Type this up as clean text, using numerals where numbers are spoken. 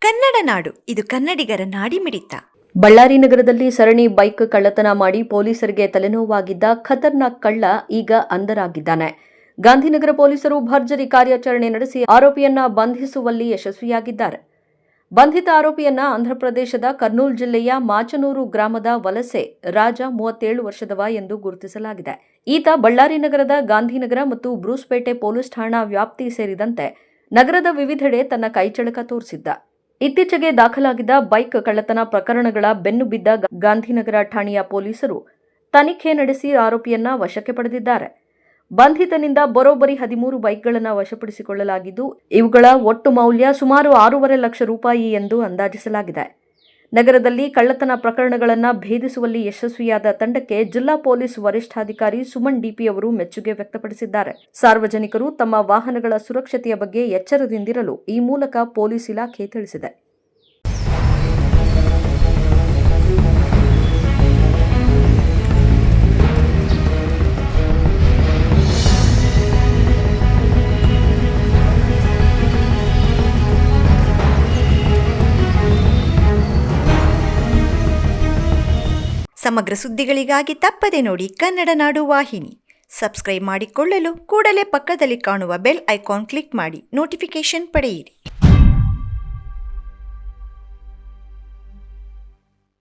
ಕನ್ನಡ ನಾಡು, ಇದು ಕನ್ನಡಿಗರ ನಾಡಿಮಿಡಿತ. ಬಳ್ಳಾರಿ ನಗರದಲ್ಲಿ ಸರಣಿ ಬೈಕ್ ಕಳ್ಳತನ ಮಾಡಿ ಪೊಲೀಸರಿಗೆ ತಲೆನೋವಾಗಿದ್ದ ಖತರ್ನಾಕ್ ಕಳ್ಳ ಈಗ ಅಂಧರಾಗಿದ್ದಾನೆ. ಗಾಂಧಿನಗರ ಪೊಲೀಸರು ಭರ್ಜರಿ ಕಾರ್ಯಾಚರಣೆ ನಡೆಸಿ ಆರೋಪಿಯನ್ನ ಬಂಧಿಸುವಲ್ಲಿ ಯಶಸ್ವಿಯಾಗಿದ್ದಾರೆ. ಬಂಧಿತ ಆರೋಪಿಯನ್ನ ಆಂಧ್ರಪ್ರದೇಶದ ಕರ್ನೂಲ್ ಜಿಲ್ಲೆಯ ಮಾಚನೂರು ಗ್ರಾಮದ ವಲಸೆ ರಾಜ 37 ವರ್ಷದವ ಎಂದು ಗುರುತಿಸಲಾಗಿದೆ. ಈತ ಬಳ್ಳಾರಿ ನಗರದ ಗಾಂಧಿನಗರ ಮತ್ತು ಬ್ರೂಸ್ಪೇಟೆ ಪೊಲೀಸ್ ಠಾಣಾ ವ್ಯಾಪ್ತಿ ಸೇರಿದಂತೆ ನಗರದ ವಿವಿಧೆಡೆ ತನ್ನ ಕೈಚಳಕ ತೋರಿಸಿದ್ದ. ಇತ್ತೀಚೆಗೆ ದಾಖಲಾಗಿದ್ದ ಬೈಕ್ ಕಳ್ಳತನ ಪ್ರಕರಣಗಳ ಬೆನ್ನು ಬಿದ್ದ ಗಾಂಧಿನಗರ ಠಾಣೆಯ ಪೊಲೀಸರು ತನಿಖೆ ನಡೆಸಿ ಆರೋಪಿಯನ್ನ ವಶಕ್ಕೆ ಪಡೆದಿದ್ದಾರೆ. ಬಂಧಿತನಿಂದ ಬರೋಬ್ಬರಿ 13 ಬೈಕ್ಗಳನ್ನು ವಶಪಡಿಸಿಕೊಳ್ಳಲಾಗಿದ್ದು, ಇವುಗಳ ಒಟ್ಟು ಮೌಲ್ಯ ಸುಮಾರು 6.5 ಲಕ್ಷ ರೂಪಾಯಿ ಎಂದು ಅಂದಾಜಿಸಲಾಗಿದೆ. ನಗರದಲ್ಲಿ ಕಳ್ಳತನ ಪ್ರಕರಣಗಳನ್ನು ಭೇದಿಸುವಲ್ಲಿ ಯಶಸ್ವಿಯಾದ ತಂಡಕ್ಕೆ ಜಿಲ್ಲಾ ಪೊಲೀಸ್ ವರಿಷ್ಠಾಧಿಕಾರಿ ಸುಮನ್ ಡಿಪಿ ಅವರು ಮೆಚ್ಚುಗೆ ವ್ಯಕ್ತಪಡಿಸಿದ್ದಾರೆ. ಸಾರ್ವಜನಿಕರು ತಮ್ಮ ವಾಹನಗಳ ಸುರಕ್ಷತೆಯ ಬಗ್ಗೆ ಎಚ್ಚರದಿಂದಿರಲು ಈ ಮೂಲಕ ಪೊಲೀಸ್ ಇಲಾಖೆ ತಿಳಿಸಿದೆ. ಸಮಗ್ರ ಸುದ್ದಿಗಳಿಗಾಗಿ ತಪ್ಪದೆ ನೋಡಿ ಕನ್ನಡ ನಾಡು ವಾಹಿನಿ. ಸಬ್ಸ್ಕ್ರೈಬ್ ಮಾಡಿಕೊಳ್ಳಲು ಕೂಡಲೇ ಪಕ್ಕದಲ್ಲಿ ಕಾಣುವ ಬೆಲ್ ಐಕಾನ್ ಕ್ಲಿಕ್ ಮಾಡಿ ನೋಟಿಫಿಕೇಶನ್ ಪಡೆಯಿರಿ.